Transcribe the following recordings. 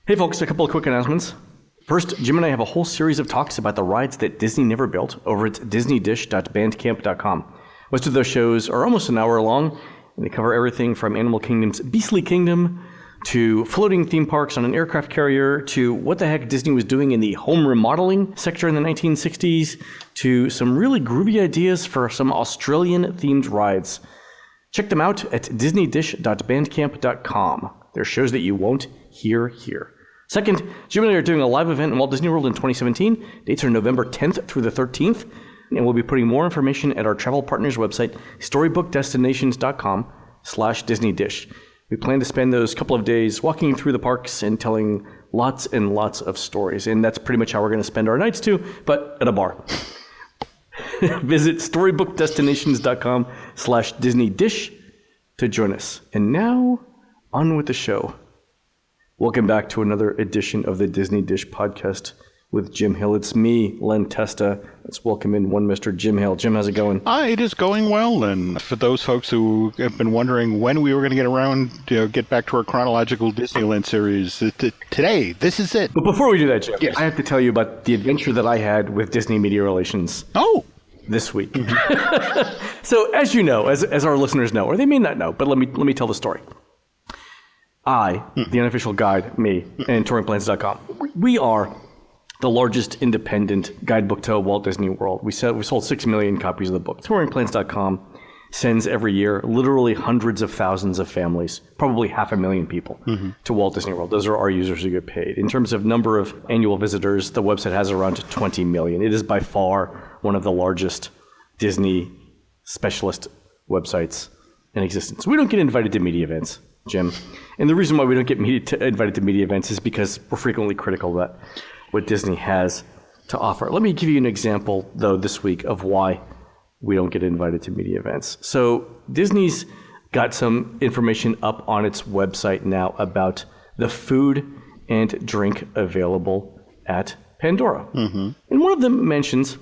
Hey folks, a couple of quick announcements. First, Jim and I have a whole series of talks about the rides that Disney never built over at disneydish.bandcamp.com. Most of those shows are almost an hour long, and they cover everything from Animal Kingdom's Beastly Kingdom to floating theme parks on an aircraft carrier to what the heck Disney was doing in the home remodeling sector in the 1960s to some really groovy ideas for some Australian-themed rides. Check them out at disneydish.bandcamp.com. They're shows that you won't hear here. Second, Jim and I are doing a live event in Walt Disney World in 2017. Dates are November 10th through the 13th. And we'll be putting more information at our travel partners website, storybookdestinations.com/DisneyDish. We plan to spend those couple of days walking through the parks and telling lots and lots of stories. And that's pretty much how we're going to spend our nights too, but at a bar. Visit storybookdestinations.com/DisneyDish to join us. And now, on with the show. Welcome back to another edition of the Disney Dish podcast with Jim Hill. It's me, Len Testa. Let's welcome in one Mr. Jim Hill. Jim, how's it going? Hi, it is going well. And for those folks who have been wondering when we were going to get around to get back to our Chronological Disneyland series, today, this is it. But before we do that, Jim, yes. I have to tell you about the adventure that I had with Disney Media Relations. Oh! This week. Mm-hmm. So, as you know, as our listeners know, or they may not know, but let me tell the story. I, the unofficial guide, me, and touringplans.com, we are the largest independent guidebook to Walt Disney World. We sold 6 million copies of the book. Touringplans.com sends every year literally hundreds of thousands of families, probably 500,000 people, to Walt Disney World. Those are our users who get paid. In terms of number of annual visitors, the website has around 20 million. It is by far one of the largest Disney specialist websites in existence. We don't get invited to media events, Jim. And the reason why we don't get invited to media events is because we're frequently critical of what Disney has to offer. Let me give you an example, though, this week of why we don't get invited to media events. So Disney's got some information up on its website now about the food and drink available at Pandora. Mm-hmm. And one of them mentions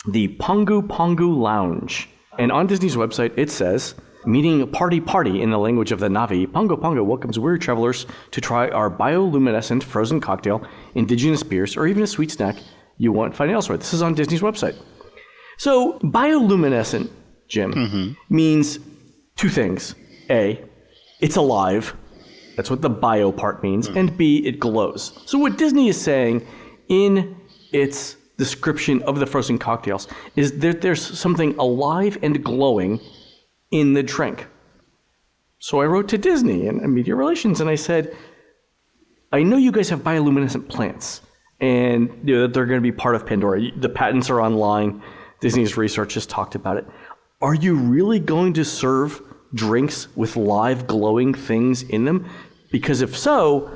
the Pongu Pongu Lounge. And on Disney's website, it says, meaning party in the language of the Na'vi, Pongo Pongo welcomes weary travelers to try our bioluminescent frozen cocktail, indigenous beers, or even a sweet snack you won't find elsewhere. This is on Disney's website. So bioluminescent, Jim, means two things. A, it's alive. That's what the bio part means. And B, it glows. So what Disney is saying in its description of the frozen cocktails is that there's something alive and glowing in the drink. So I wrote to Disney and Media Relations and I said, I know you guys have bioluminescent plants and they're going to be part of Pandora. The patents are online. Disney's research has talked about it. Are you really going to serve drinks with live glowing things in them? Because if so,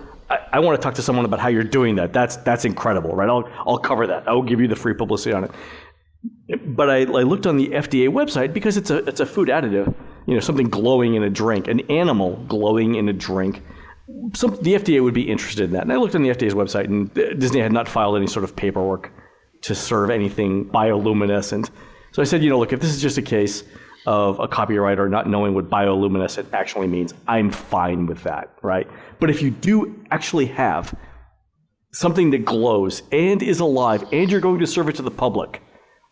I want to talk to someone about how you're doing that. That's incredible, right? I'll cover that. I will give you the free publicity on it. But I looked on the FDA website because it's a food additive, something glowing in a drink, an animal glowing in a drink. The FDA would be interested in that. And I looked on the FDA's website, and Disney had not filed any sort of paperwork to serve anything bioluminescent. So I said, look, if this is just a case of a copywriter not knowing what bioluminescent actually means, I'm fine with that, right? But if you do actually have something that glows and is alive, and you're going to serve it to the public,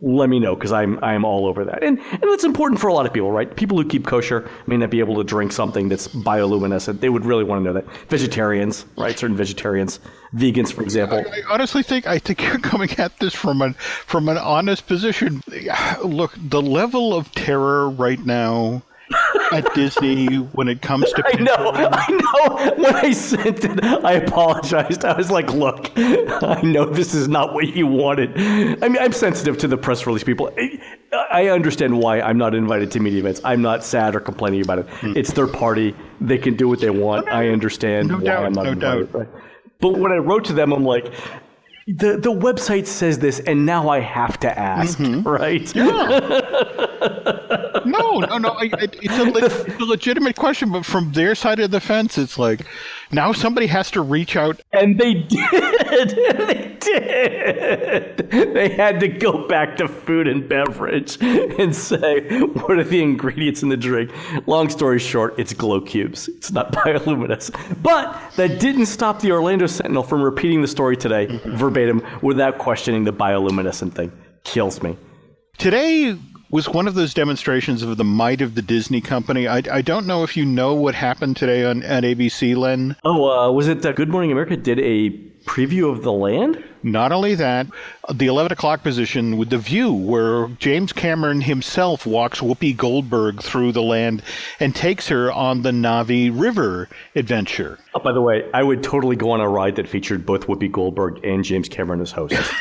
let me know, because I'm all over that. And that's important for a lot of people, right? People who keep kosher may not be able to drink something that's bioluminescent. They would really want to know that. Vegetarians, right? Certain vegetarians, vegans, for example. I honestly think you're coming at this from an honest position. Look, the level of terror right now at Disney when it comes to Pandora. I know. When I sent it, I apologized. I was like, look, I know this is not what you wanted. I mean, I'm sensitive to the press release people. I understand why I'm not invited to media events. I'm not sad or complaining about it. It's their party. They can do what they want. I understand why I'm not invited. Right? But when I wrote to them, I'm like, the website says this, and now I have to ask, right? Yeah. No. It's a legitimate question, but from their side of the fence, it's like, Now somebody has to reach out. And they did. They did. They had to go back to food and beverage and say, what are the ingredients in the drink? Long story short, it's glow cubes. It's not bioluminescence. But that didn't stop the Orlando Sentinel from repeating the story today, verbatim, without questioning the bioluminescent thing. Kills me. Today was one of those demonstrations of the might of the Disney company. I don't know if you know what happened today on at ABC, Len. Oh, was it Good Morning America did a preview of the land? Not only that, the 11 o'clock position with The View, where James Cameron himself walks Whoopi Goldberg through the land and takes her on the Navi River adventure. Oh, by the way, I would totally go on a ride that featured both Whoopi Goldberg and James Cameron as hosts.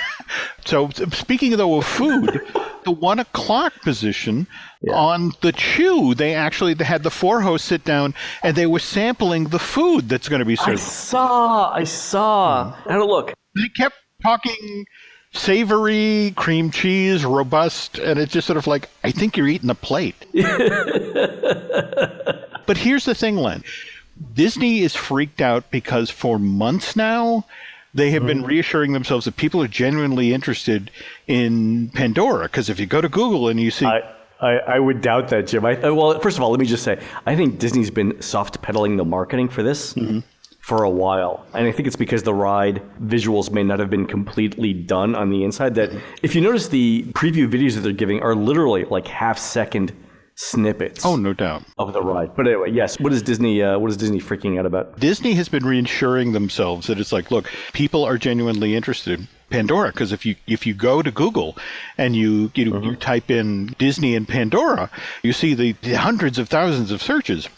So speaking, though, of food, the 1 o'clock position on the Chew, they had the 4 hosts sit down and they were sampling the food that's going to be served. I saw. I had a look. They kept talking savory, cream cheese, robust, and it's just sort of like, I think you're eating a plate. But here's the thing, Len. Disney is freaked out because for months now, they have been reassuring themselves that people are genuinely interested in Pandora. Because if you go to Google and you see... I would doubt that, Jim. Well, first of all, let me just say, I think Disney's been soft pedaling the marketing for this for a while. And I think it's because the ride visuals may not have been completely done on the inside. That if you notice, the preview videos that they're giving are literally like half-second snippets. Oh, no doubt. Of the ride. But anyway, yes. What is Disney freaking out about? Disney has been reassuring themselves that it's like, look, people are genuinely interested in Pandora, because if you go to Google and you type in Disney and Pandora, you see the hundreds of thousands of searches.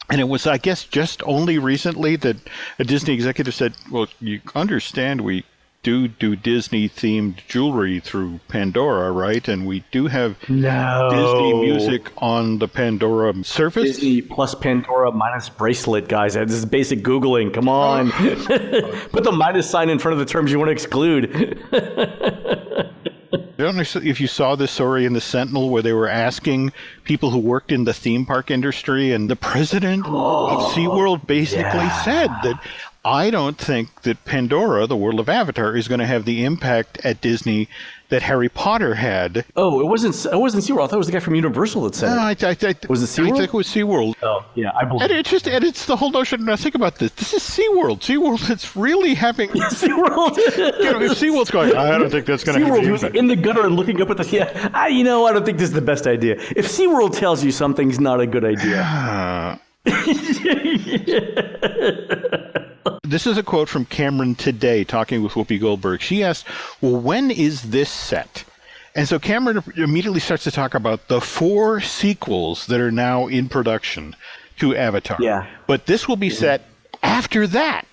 And it was, I guess, just only recently that a Disney executive said, well, you understand we do Disney-themed jewelry through Pandora, right? And we do have Disney music on the Pandora service. Disney plus Pandora minus bracelet, guys. This is basic Googling. Come on. Put the minus sign in front of the terms you want to exclude. I don't know if you saw this story in the Sentinel where they were asking people who worked in the theme park industry, and the president of SeaWorld basically said that, I don't think that Pandora, the world of Avatar, is going to have the impact at Disney that Harry Potter had. Oh, it wasn't SeaWorld. I thought it was the guy from Universal that said it. Was it SeaWorld? I think it was SeaWorld. Oh, yeah, I believe it. And it's the whole notion. Now think about this. This is SeaWorld. SeaWorld, it's really having... SeaWorld. If SeaWorld's going, I don't think that's going to happen. SeaWorld, who's in the gutter and looking up at the... I don't think this is the best idea. If SeaWorld tells you something's not a good idea... This is a quote from Cameron today, talking with Whoopi Goldberg. She asked, well, when is this set? And so Cameron immediately starts to talk about the 4 sequels that are now in production to Avatar. Yeah. But this will be set after that.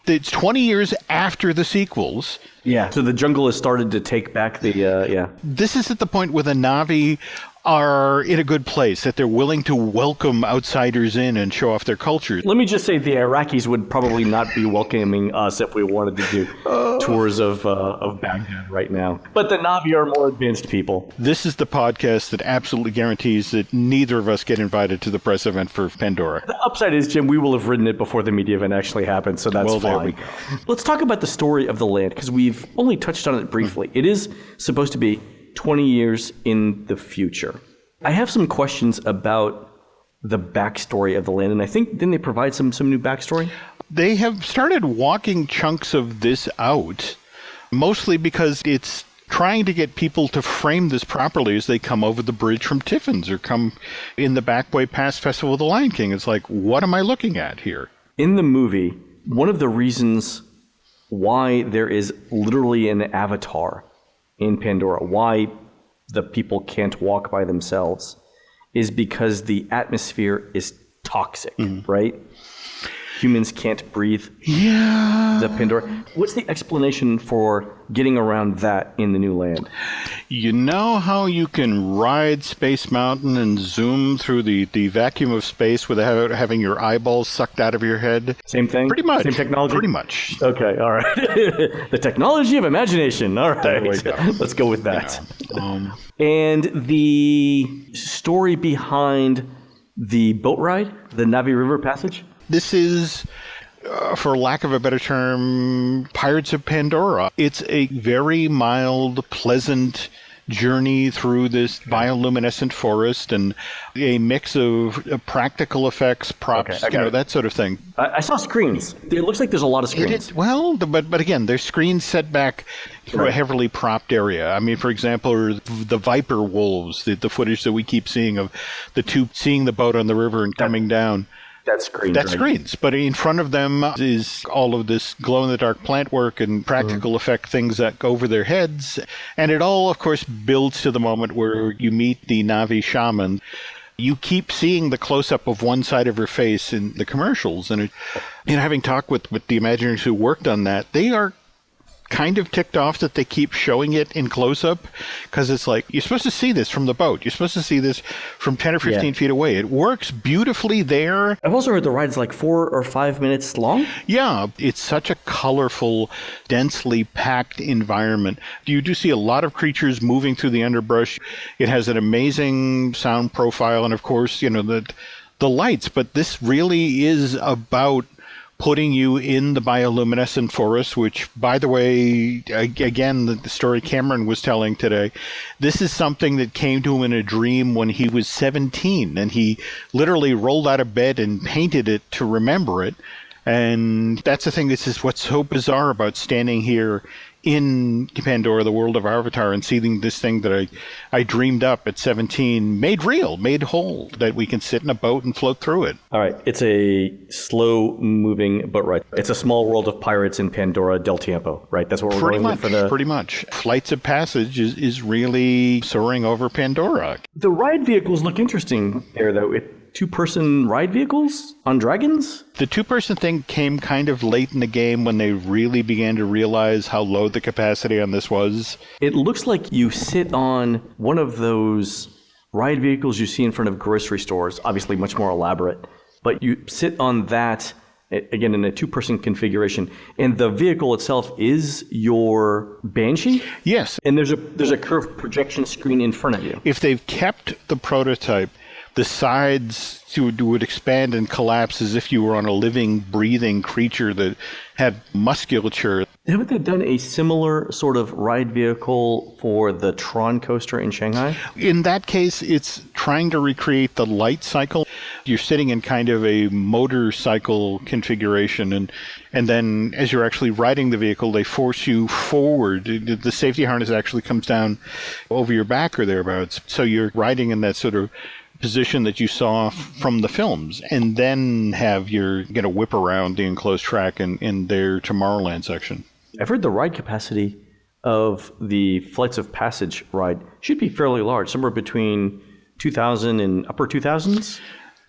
It's 20 years after the sequels. Yeah. So the jungle has started to take back the, This is at the point where the Na'vi are in a good place, that they're willing to welcome outsiders in and show off their culture. Let me just say the Iraqis would probably not be welcoming us if we wanted to do tours of Baghdad right now. But the Na'vi are more advanced people. This is the podcast that absolutely guarantees that neither of us get invited to the press event for Pandora. The upside is, Jim, we will have written it before the media event actually happens, so that's fine. There we go. Let's talk about the story of the land, because we've only touched on it briefly. It is supposed to be 20 years in the future. I have some questions about the backstory of the land, and I think, didn't they provide some new backstory? They have started walking chunks of this out, mostly because it's trying to get people to frame this properly as they come over the bridge from Tiffin's or come in the back way past Festival of the Lion King. It's like, what am I looking at here? In the movie, one of the reasons why there is literally an avatar in Pandora, why the people can't walk by themselves, is because the atmosphere is toxic, right? Humans can't breathe the Pandora. What's the explanation for getting around that in the new land? You know how you can ride Space Mountain and zoom through the vacuum of space without having your eyeballs sucked out of your head? Same thing? Pretty much. Same technology? Pretty much. Okay, all right. The technology of imagination. All right. There we go. Let's go with that. And the story behind the boat ride, the Navi River Passage? This is for lack of a better term, Pirates of Pandora. It's a very mild, pleasant journey through this bioluminescent forest and a mix of practical effects, props, that sort of thing. I saw screens. It looks like there's a lot of screens. But again, there's screens set back through a heavily propped area. I mean, for example, the viper wolves, the footage that we keep seeing of the two seeing the boat on the river and coming down. That's screens. That's screens. But in front of them is all of this glow-in-the-dark plant work and practical effect things that go over their heads. And it all, of course, builds to the moment where you meet the Na'vi shaman. You keep seeing the close-up of one side of her face in the commercials. And having talked with the Imagineers who worked on that, they are kind of ticked off that they keep showing it in close-up, because it's like, you're supposed to see this from the boat. You're supposed to see this from 10 or 15 feet away. It works beautifully there. I've also heard the ride's like 4 or 5 minutes long. Yeah, it's such a colorful, densely packed environment. You do see a lot of creatures moving through the underbrush. It has an amazing sound profile, and of course, the lights. But this really is about putting you in the bioluminescent forest, which, by the way, again, the story Cameron was telling today, this is something that came to him in a dream when he was 17, and he literally rolled out of bed and painted it to remember it. And that's the thing. This is what's so bizarre about standing here in Pandora, the world of Avatar, and seeing this thing that I dreamed up at 17 made real, made whole, that we can sit in a boat and float through it. All right. It's a slow-moving boat ride. It's a small world of pirates in Pandora del Tiempo, right? That's what we're going with for the... Pretty much. Flights of Passage is really soaring over Pandora. The ride vehicles look interesting there, though. Two-person ride vehicles on dragons? The two-person thing came kind of late in the game when they really began to realize how low the capacity on this was. It looks like you sit on one of those ride vehicles you see in front of grocery stores, obviously much more elaborate, but you sit on that, again, in a two-person configuration, and the vehicle itself is your Banshee? Yes. And there's a curved projection screen in front of you. If they've kept the prototype, the sides would expand and collapse as if you were on a living, breathing creature that had musculature. Haven't they done a similar sort of ride vehicle for the Tron coaster in Shanghai? In that case, it's trying to recreate the light cycle. You're sitting in kind of a motorcycle configuration, and then as you're actually riding the vehicle, they force you forward. The safety harness actually comes down over your back or thereabouts. So you're riding in that sort of position that you saw from the films, and then you're going to whip around the enclosed track in their Tomorrowland section. I've heard the ride capacity of the Flights of Passage ride should be fairly large, somewhere between 2,000 and upper 2,000s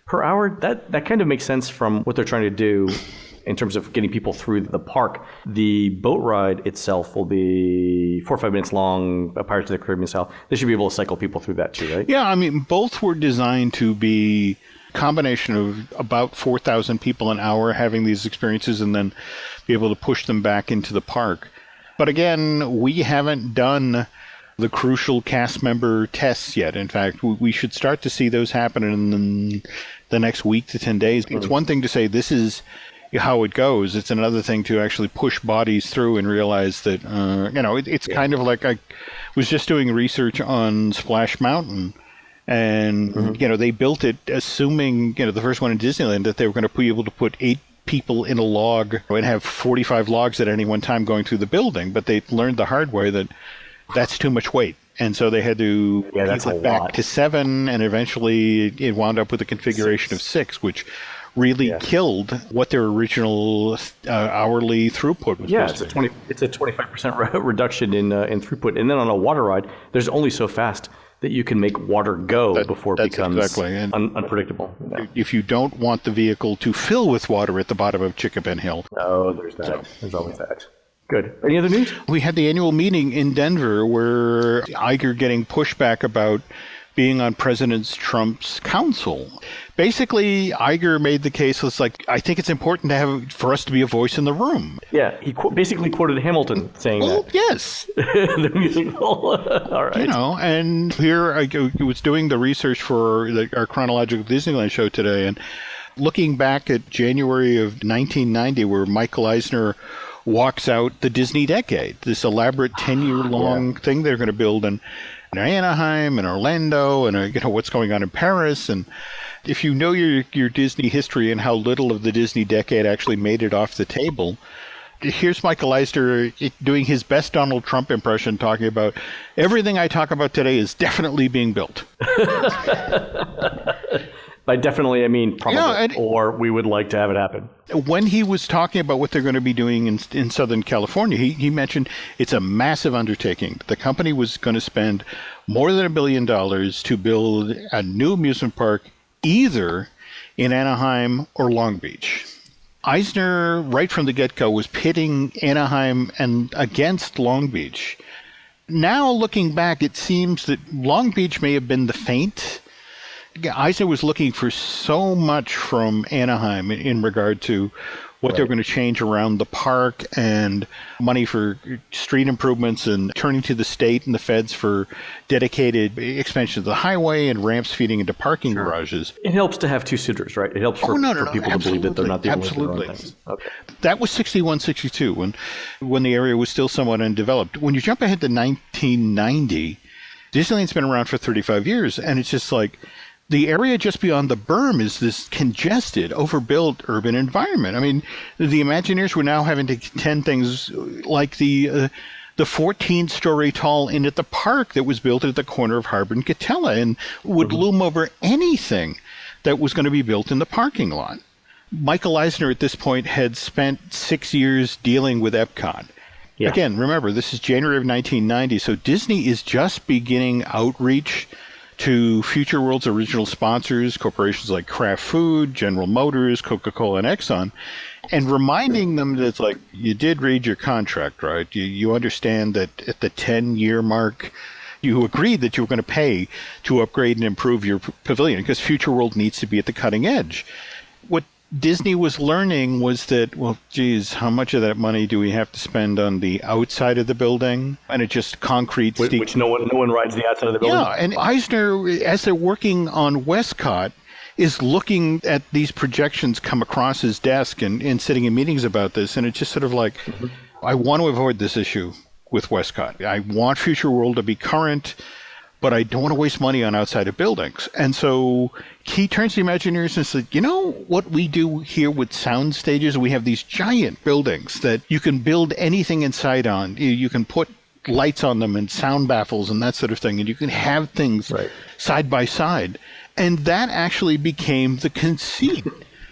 per hour. That kind of makes sense from what they're trying to do in terms of getting people through the park. The boat ride itself will be 4 or 5 minutes long, a Pirates of the Caribbean style. They should be able to cycle people through that too, right? Yeah, I mean, both were designed to be a combination of about 4,000 people an hour having these experiences and then be able to push them back into the park. But again, we haven't done the crucial cast member tests yet. In fact, we should start to see those happen in the next week to 10 days. It's one thing to say this is how it goes. It's another thing to actually push bodies through and realize that, it's kind of like I was just doing research on Splash Mountain, and, they built it assuming, the first one in Disneyland, that they were going to be able to put 8 people in a log and have 45 logs at any one time going through the building. But they learned the hard way that that's too much weight. And so they had to peel it back to 7, and eventually it wound up with a configuration of 6, which really killed what their original hourly throughput was. Yeah, it's a 25% reduction in throughput. And then on a water ride, there's only so fast that you can make water go before it becomes unpredictable. Yeah. If you don't want the vehicle to fill with water at the bottom of Chickabin Hill. Oh, there's that. So. There's always that. Good. Any other news? We had the annual meeting in Denver where Iger getting pushback about being on President Trump's council. Basically, Iger made the case, it's like, I think it's important for us to be a voice in the room. Yeah, he basically quoted Hamilton saying that. Yes. The musical. All right. And here I was doing the research for our Chronological Disneyland show today, and Looking back at January of 1990, where Michael Eisner walks out the Disney decade, this elaborate 10-year-long thing they're going to build in Anaheim and Orlando, and what's going on in Paris. And if you know your Disney history and how little of the Disney decade actually made it off the table, here's Michael Eisner doing his best Donald Trump impression, talking about everything I talk about today is definitely being built. By definitely, I mean probably, or we would like to have it happen. When he was talking about what they're going to be doing in Southern California, he mentioned it's a massive undertaking. The company was going to spend more than $1 billion to build a new amusement park either in Anaheim or Long Beach. Eisner, right from the get-go, was pitting Anaheim and against Long Beach. Now, looking back, it seems that Long Beach may have been the feint. Eisner was looking for so much from Anaheim in regard to what they're going to change around the park and money for street improvements and turning to the state and the feds for dedicated expansion of the highway and ramps feeding into parking garages. It helps to have two suitors, right? It helps for people to believe that they're not the only ones doing things. Okay. That was 61, 62, when the area was still somewhat undeveloped. When you jump ahead to 1990, Disneyland's been around for 35 years, and it's just like, the area just beyond the berm is this congested, overbuilt urban environment. I mean, the Imagineers were now having to contend things like the 14-story tall inn at the park that was built at the corner of Harbor and Catella and would loom over anything that was going to be built in the parking lot. Michael Eisner at this point had spent 6 years dealing with Epcot. Yeah. Again, remember, this is January of 1990, so Disney is just beginning outreach to Future World's original sponsors, corporations like Kraft Food, General Motors, Coca-Cola, and Exxon, and reminding them that it's like, you did read your contract, right? You understand that at the 10-year mark, you agreed that you were going to pay to upgrade and improve your pavilion because Future World needs to be at the cutting edge. What Disney was learning was that, well, geez, how much of that money do we have to spend on the outside of the building? And it just concrete steel. Which no one rides the outside of the building. Yeah, and Eisner, as they're working on Westcott, is looking at these projections come across his desk and sitting in meetings about this. And it's just sort of like, I want to avoid this issue with Westcott. I want Future World to be current, but I don't want to waste money on outside of buildings. And so he turns to the Imagineers and says, you know what we do here with sound stages? We have these giant buildings that you can build anything inside on. You can put lights on them and sound baffles and that sort of thing, and you can have things side by side. And that actually became the conceit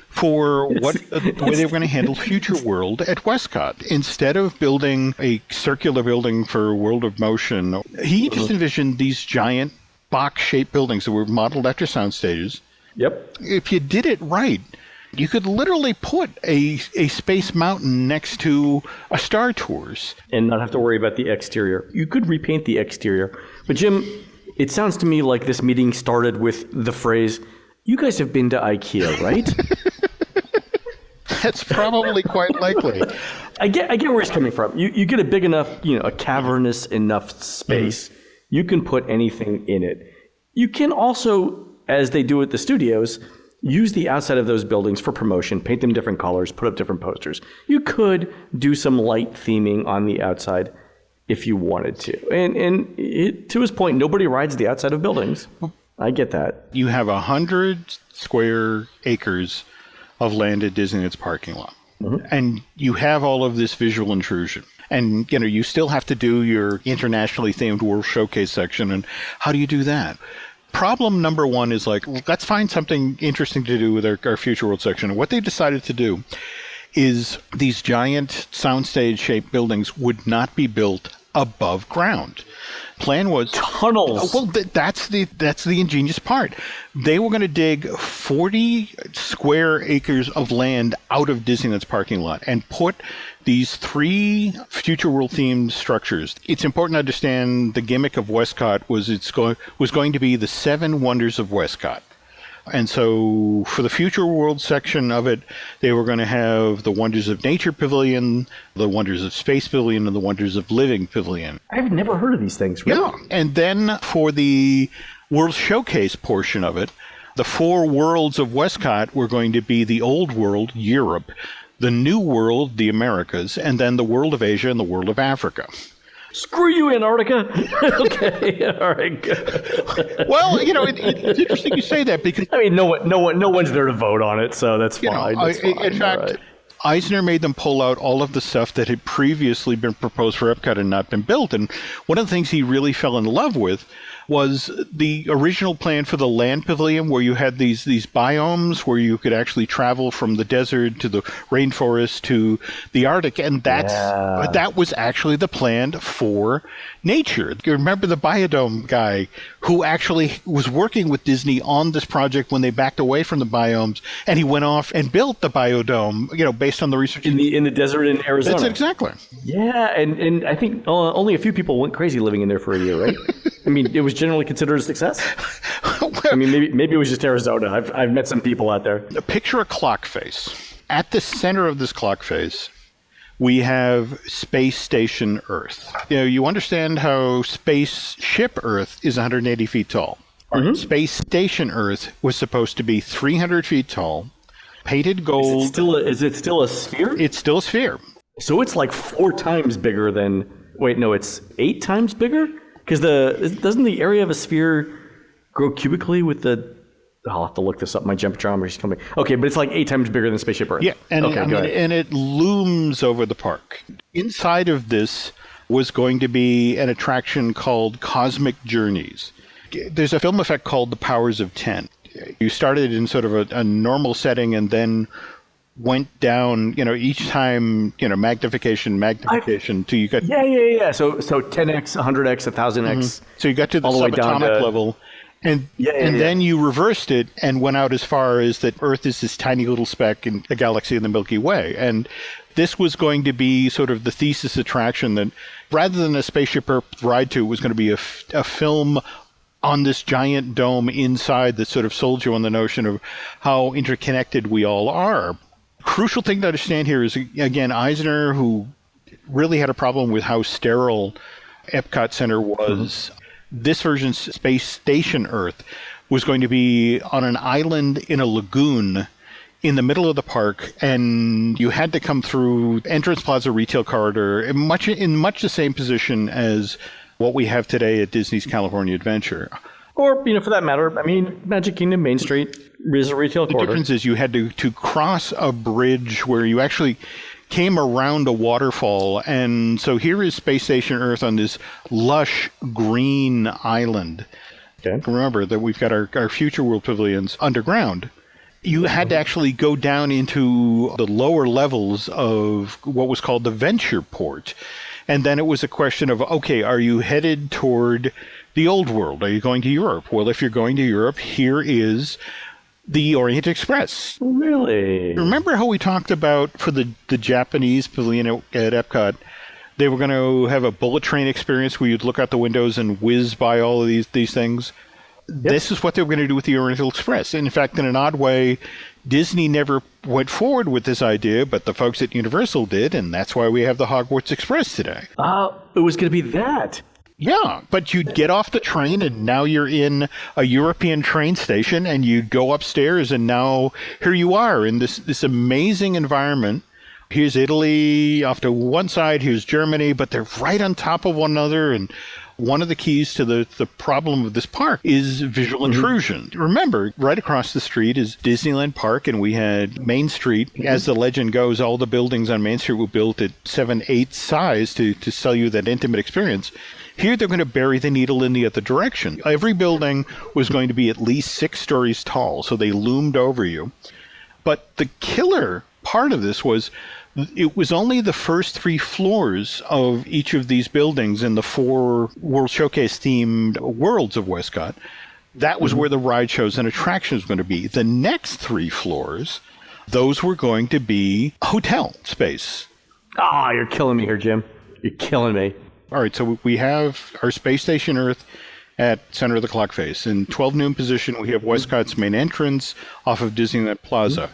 for the way they were going to handle Future World at Westcott. Instead of building a circular building for World of Motion, he just envisioned these giant box-shaped buildings that were modeled after sound stages. Yep. If you did it right, you could literally put a Space Mountain next to a Star Tours. And not have to worry about the exterior. You could repaint the exterior. But Jim, it sounds to me like this meeting started with the phrase, you guys have been to IKEA, right? That's probably quite likely. I get where he's coming from. You get a big enough, a cavernous enough space, you can put anything in it. You can also, as they do at the studios, use the outside of those buildings for promotion, paint them different colors, put up different posters. You could do some light theming on the outside if you wanted to. And to his point, nobody rides the outside of buildings. I get that. You have 100 square acres of land at Disneyland's parking lot. And you have all of this visual intrusion. And, you still have to do your internationally themed World Showcase section. And how do you do that? Problem number one is like, let's find something interesting to do with our Future World section. And what they decided to do is these giant soundstage-shaped buildings would not be built above ground. Plan was tunnels. Well, that's the ingenious part. They were going to dig 40 square acres of land out of Disneyland's parking lot and put these 3 Future World themed structures. It's important to understand the gimmick of Westcott was going to be the 7 wonders of Westcott. And so for the Future World section of it, they were going to have the Wonders of Nature Pavilion, the Wonders of Space Pavilion, and the Wonders of Living Pavilion. I've never heard of these things, really. Yeah. And then for the World Showcase portion of it, The 4 worlds of Westcott were going to be the old world, Europe, the new world, the Americas, and then the world of Asia and the world of Africa. Screw you, Antarctica. Okay, all right, good. Well, it's interesting you say that because I mean, no one's there to vote on it, so that's fine. in fact, right. Eisner made them pull out all of the stuff that had previously been proposed for Epcot and not been built. And one of the things he really fell in love with was the original plan for the land pavilion, where you had these biomes where you could actually travel from the desert to the rainforest to the Arctic, and that was actually the plan for nature. You remember the biodome guy who actually was working with Disney on this project when they backed away from the biomes, and he went off and built the biodome, based on the research in the desert in Arizona. That's exactly. Yeah, and I think only a few people went crazy living in there for a year, right? I mean, it was generally considered a success. I mean, maybe it was just Arizona. I've met some people out there. Picture a clock face. At the center of this clock face, we have Space Station Earth. You understand how Spaceship Earth is 180 feet tall. Mm-hmm. Space Station Earth was supposed to be 300 feet tall, painted gold. Is it still a sphere? It's still a sphere. So it's like 4 times bigger than... Wait, no, it's 8 times bigger? Because doesn't the area of a sphere grow cubically with the... I'll have to look this up. My geometry is coming. Okay, but it's like 8 times bigger than Spaceship Earth. Yeah, and, okay, and it looms over the park. Inside of this was going to be an attraction called Cosmic Journeys. There's a film effect called The Powers of 10. You started in sort of a normal setting and then went down, each time, magnification till you got... Yeah. So 10x, 100x, 1000x. Mm-hmm. So you got to the subatomic level. And then you reversed it and went out as far as that Earth is this tiny little speck in a galaxy in the Milky Way. And this was going to be sort of the thesis attraction that rather than a Spaceship Earth ride to, it was going to be a film on this giant dome inside that sort of sold you on the notion of how interconnected we all are. Crucial thing to understand here is, again, Eisner, who really had a problem with how sterile Epcot Center was. Mm-hmm. This version, Space Station Earth, was going to be on an island in a lagoon in the middle of the park, and you had to come through Entrance Plaza Retail Corridor in much the same position as what we have today at Disney's California Adventure. Or, for that matter, I mean, Magic Kingdom, Main Street is a retail corridor. The difference is you had to cross a bridge where you actually came around a waterfall. And so here is Space Station Earth on this lush green island. Okay. Remember that we've got our future world pavilions underground. You had to actually go down into the lower levels of what was called the Venture Port. And then it was a question of, okay, are you headed toward the old world? Are you going to Europe? Well, if you're going to Europe, here is the Orient Express. Really? Remember how we talked about for the Japanese pavilion at Epcot, they were going to have a bullet train experience where you'd look out the windows and whiz by all of these things? Yep. This is what they were going to do with the Oriental Express. And in fact, in an odd way, Disney never went forward with this idea, but the folks at Universal did, and that's why we have the Hogwarts Express today. It was going to be that. Yeah, but you'd get off the train, and now you're in a European train station, and you'd go upstairs, and now here you are in this amazing environment. Here's Italy off to one side, here's Germany, but they're right on top of one another, and one of the keys to the problem of this park is visual intrusion. Remember, right across the street is Disneyland Park, and we had Main Street. As the legend goes, all the buildings on Main Street were built at 7/8 size to sell you that intimate experience. Here, they're going to bury the needle in the other direction. Every building was going to be at least 6 stories tall, so they loomed over you. But the killer part of this was it was only the first 3 floors of each of these buildings in the 4 World Showcase themed worlds of Westcott. That was where the ride shows and attractions were going to be. The next 3 floors, those were going to be hotel space. You're killing me here, Jim. You're killing me. All right, so we have our Space Station Earth at center of the clock face. In 12 noon position, we have Westcott's main entrance off of Disneyland Plaza.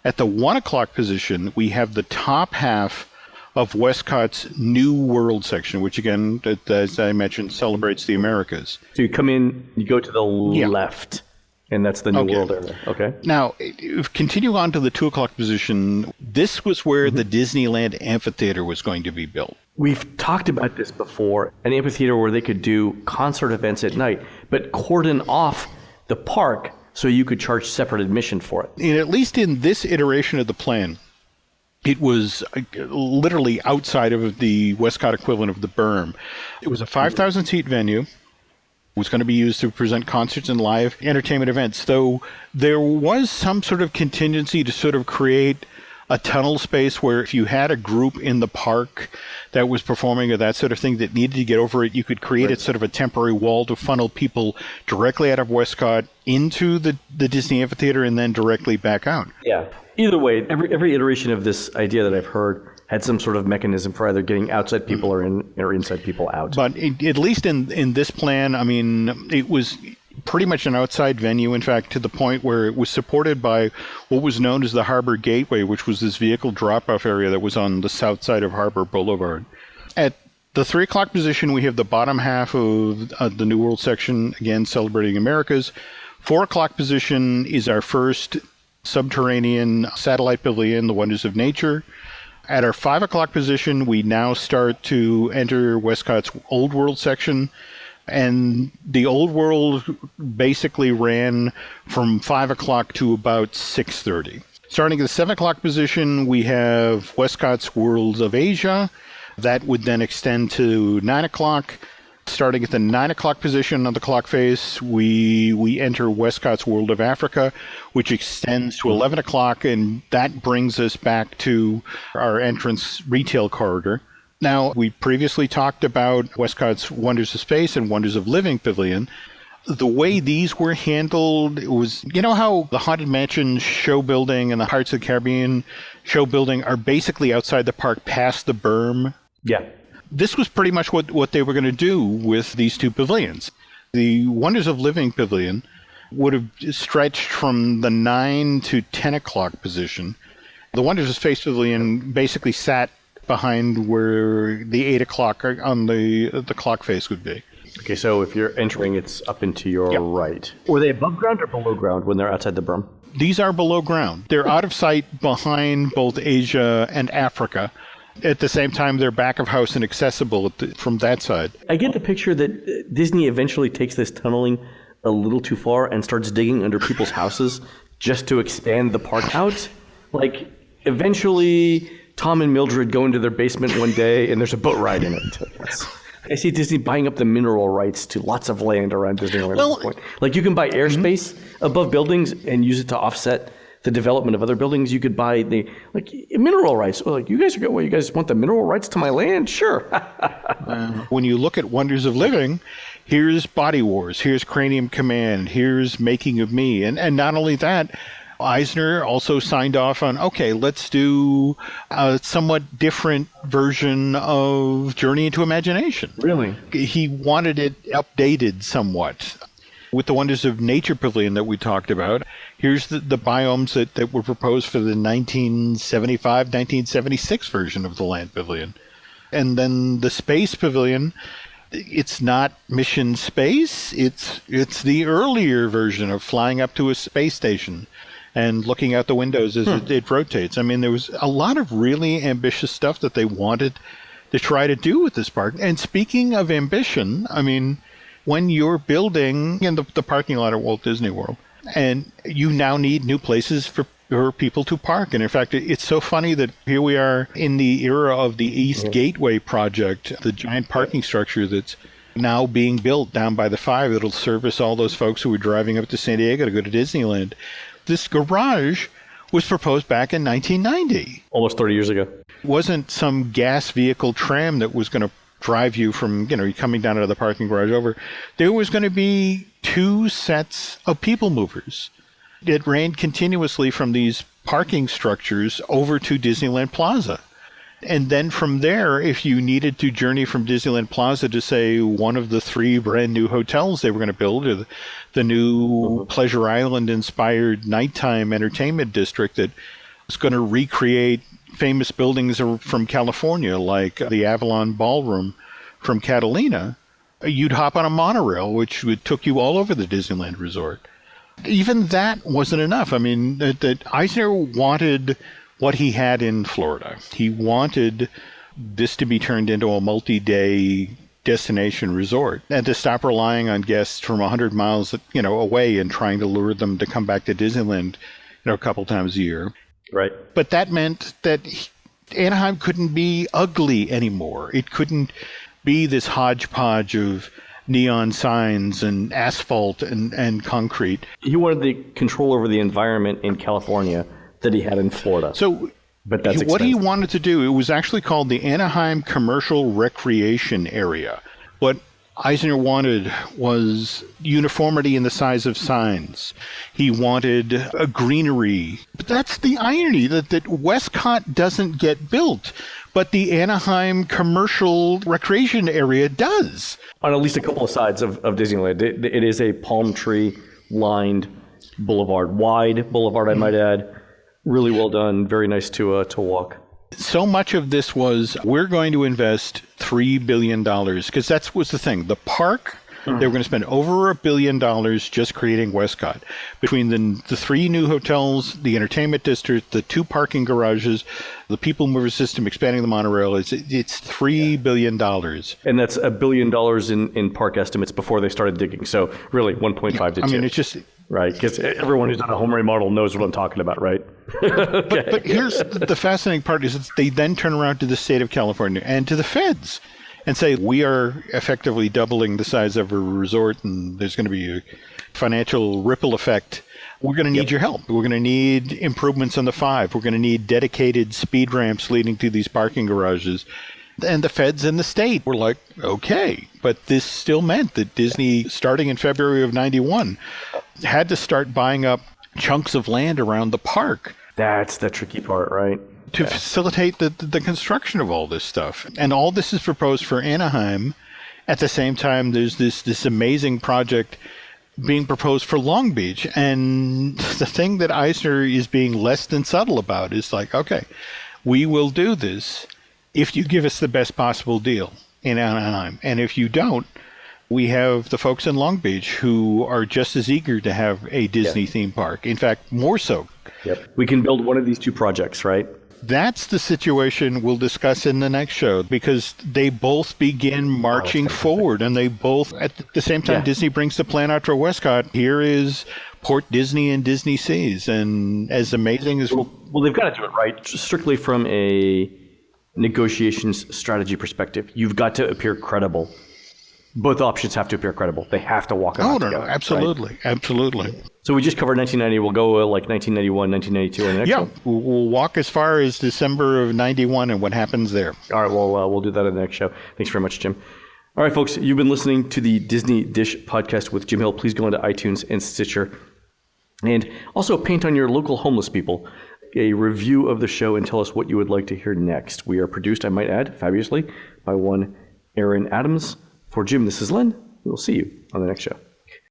At the 1 o'clock position, we have the top half of Westcott's New World section, which again, as I mentioned, celebrates the Americas. So you come in, you go to the left. And that's the New Okay. World area. Okay. Now, continue on to the 2 o'clock position. This was where the Disneyland amphitheater was going to be built. We've talked about this before, an amphitheater where they could do concert events at night, but cordon off the park so you could charge separate admission for it. And at least in this iteration of the plan, it was literally outside of the Westcott equivalent of the berm. It was a 5,000-seat venue. Was going to be used to present concerts and live entertainment events, though there was some sort of contingency to sort of create a tunnel space where if you had a group in the park that was performing or that sort of thing that needed to get over it, you could create it sort of a temporary wall to funnel people directly out of Westcott into the Disney amphitheater and then directly back out. Yeah. Either way, every iteration of this idea that I've heard had some sort of mechanism for either getting outside people or inside people out. But at least in this plan, I mean, it was pretty much an outside venue, in fact, to the point where it was supported by what was known as the Harbor Gateway, which was this vehicle drop-off area that was on the south side of Harbor Boulevard. At the 3 o'clock position, we have the bottom half of the New World section, again, celebrating Americas. 4 o'clock position is our first subterranean satellite pavilion, the Wonders of Nature. At our 5 o'clock position, we now start to enter Westcott's Old World section. And the Old World basically ran from 5 o'clock to about 6:30. Starting at the 7 o'clock position, we have Westcott's Worlds of Asia. That would then extend to 9 o'clock. Starting at the 9 o'clock position on the clock face, we enter Westcott's World of Africa, which extends to 11 o'clock, and that brings us back to our entrance retail corridor. Now, we previously talked about Westcott's Wonders of Space and Wonders of Living Pavilion. The way these were handled, it was, you know how the Haunted Mansion show building and the Pirates of the Caribbean show building are basically outside the park past the berm? Yeah. This was pretty much what they were going to do with these two pavilions. The Wonders of Living Pavilion would have stretched from the 9 to 10 o'clock position. The Wonders of Space Pavilion basically sat behind where the 8 o'clock on the clock face would be. Okay, so if you're entering, it's up into your right. Were they above ground or below ground when they're outside the berm? These are below ground. They're out of sight behind both Asia and Africa. At the same time, they're back of house and accessible from that side. I get the picture that Disney eventually takes this tunneling a little too far and starts digging under people's houses just to expand the park out. Like, eventually, Tom and Mildred go into their basement one day and there's a boat ride in it. I see Disney buying up the mineral rights to lots of land around Disneyland at this point. Like, you can buy airspace above buildings and use it to offset the development of other buildings. You could buy the mineral rights. Well, like, you guys want the mineral rights to my land? Sure. When you look at Wonders of Living, here's Body Wars, here's Cranium Command, here's Making of Me. And not only that, Eisner also signed off on, okay, let's do a somewhat different version of Journey into Imagination. Really? He wanted it updated somewhat. With the Wonders of Nature Pavilion that we talked about, here's the biomes that were proposed for the 1975-1976 version of the Land Pavilion. And then the Space Pavilion, it's not Mission Space, it's the earlier version of flying up to a space station and looking out the windows as it rotates. I mean, there was a lot of really ambitious stuff that they wanted to try to do with this park. And speaking of ambition, I mean, when you're building in the parking lot at Walt Disney World, and you now need new places for people to park. And in fact, it's so funny that here we are in the era of the East Gateway project, the giant parking structure that's now being built down by the 5 that'll service all those folks who are driving up to San Diego to go to Disneyland. This garage was proposed back in 1990. Almost 30 years ago. It wasn't some gas vehicle tram that was going to drive you from, coming down out of the parking garage over. There was going to be 2 sets of people movers. It ran continuously from these parking structures over to Disneyland Plaza. And then from there, if you needed to journey from Disneyland Plaza to, say, one of the 3 brand new hotels they were going to build, or the new Pleasure Island-inspired nighttime entertainment district that was going to recreate famous buildings from California, like the Avalon Ballroom from Catalina, you'd hop on a monorail, which took you all over the Disneyland resort. Even that wasn't enough. I mean, that Eisner wanted what he had in Florida. He wanted this to be turned into a multi-day destination resort and to stop relying on guests from 100 miles, away and trying to lure them to come back to Disneyland, a couple times a year. Right. But that meant that Anaheim couldn't be ugly anymore. It couldn't be this hodgepodge of neon signs and asphalt and concrete. He wanted the control over the environment in California that he had in Florida. So but that's what he expensive. wanted to do, it was actually called the Anaheim Commercial Recreation Area. What Eisner wanted was uniformity in the size of signs. He wanted a greenery. But that's the irony, that Westcott doesn't get built, but the Anaheim Commercial Recreation Area does. On at least a couple of sides of Disneyland. It is a palm tree lined boulevard, wide boulevard, I might add. Really well done. Very nice to walk. So much of this was, we're going to invest $3 billion, because that was the thing. The park, they were going to spend over $1 billion just creating Westcott. Between the 3 new hotels, the entertainment district, the 2 parking garages, the people mover system, expanding the monorail, it's $3 billion. And that's $1 billion in park estimates before they started digging. So really 1.5 to 2. I mean, it's just... Right, because everyone who's done a home remodel knows what I'm talking about, right? Okay. But here's the fascinating part is that they then turn around to the state of California and to the feds and say, we are effectively doubling the size of a resort, and there's going to be a financial ripple effect. We're going to need your help. We're going to need improvements on the 5. We're going to need dedicated speed ramps leading to these parking garages. And the feds and the state were like, okay. But this still meant that Disney, starting in February of 91, had to start buying up chunks of land around the park. That's the tricky part, right? To facilitate the construction of all this stuff. And all this is proposed for Anaheim. At the same time, there's this amazing project being proposed for Long Beach. And the thing that Eisner is being less than subtle about is like, okay, we will do this if you give us the best possible deal in Anaheim. And if you don't, we have the folks in Long Beach who are just as eager to have a Disney theme park. In fact, more so. Yep. We can build one of these 2 projects, right? That's the situation we'll discuss in the next show, because they both begin marching forward, and they both, at the same time, Disney brings the plan out for Westcott. Here is Port Disney and Disney Seas, and as amazing as... Well, they've got to do it right, strictly from a negotiations strategy perspective. You've got to appear credible. Both options have to appear credible. They have to walk out together. Absolutely, right? Absolutely. So we just covered 1990. We'll go like 1991, 1992 in the next one. We'll walk as far as December of 91 and what happens there. All right, well, we'll do that in the next show. Thanks very much, Jim. All right, folks, you've been listening to the Disney Dish podcast with Jim Hill. Please go into iTunes and Stitcher. And also paint on your local homeless people a review of the show and tell us what you would like to hear next. We are produced, I might add, fabulously, by one Aaron Adams. For Jim, this is Len. We will see you on the next show.